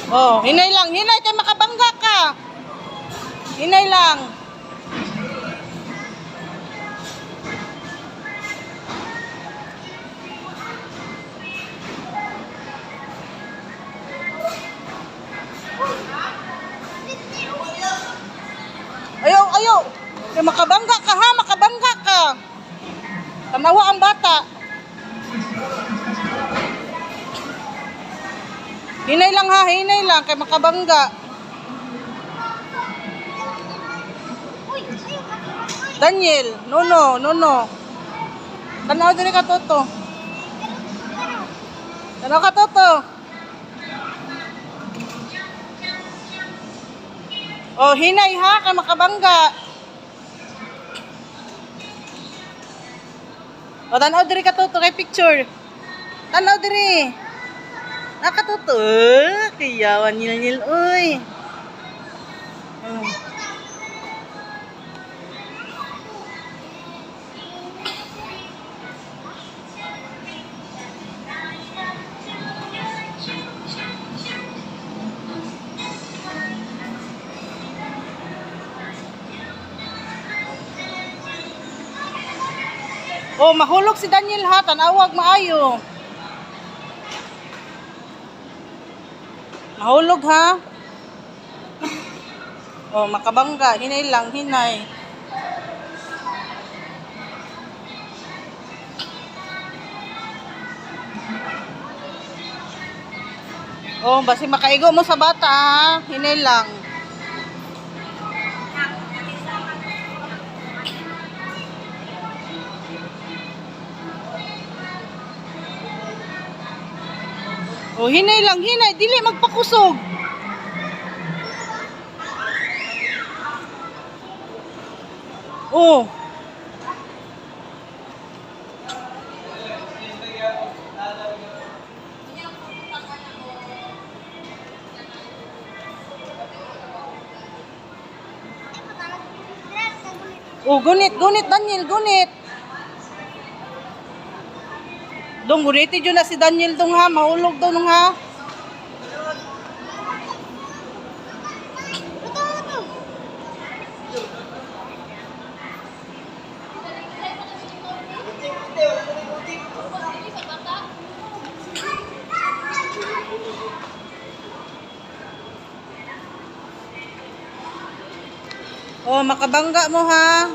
Oh, hinay lang. Hinay kay makabangga ka. Hinay lang. Ayaw, ayaw. Kay makabangga ka ha, makabangga ka. Tanawa ang bata. Hinay lang ha, hinay lang kay makabangga. Daniel, no. Tanaw diri ka toto. Tanaw ka toto. Oh, hinay ha, kay makabangga. O, tanaw diri ka toto kay picture. Tanaw diri. Nakatuto. Kiyawan nil uy. Oh, mahulog si Daniel ha, tanawag maayo. Mahulog ha. Oh, makabangga, hinay lang, hinay. Oh, basi makaigo mo sa bata ha, hinay lang. Oh, hinay lang, hinay. Dili magpakusog. Oh. Oh, gunit, Daniel, gunit. Dong, gunitin dyan na si Daniel dong ha. Mahulog daw nung ha. Oh, makabangga mo ha.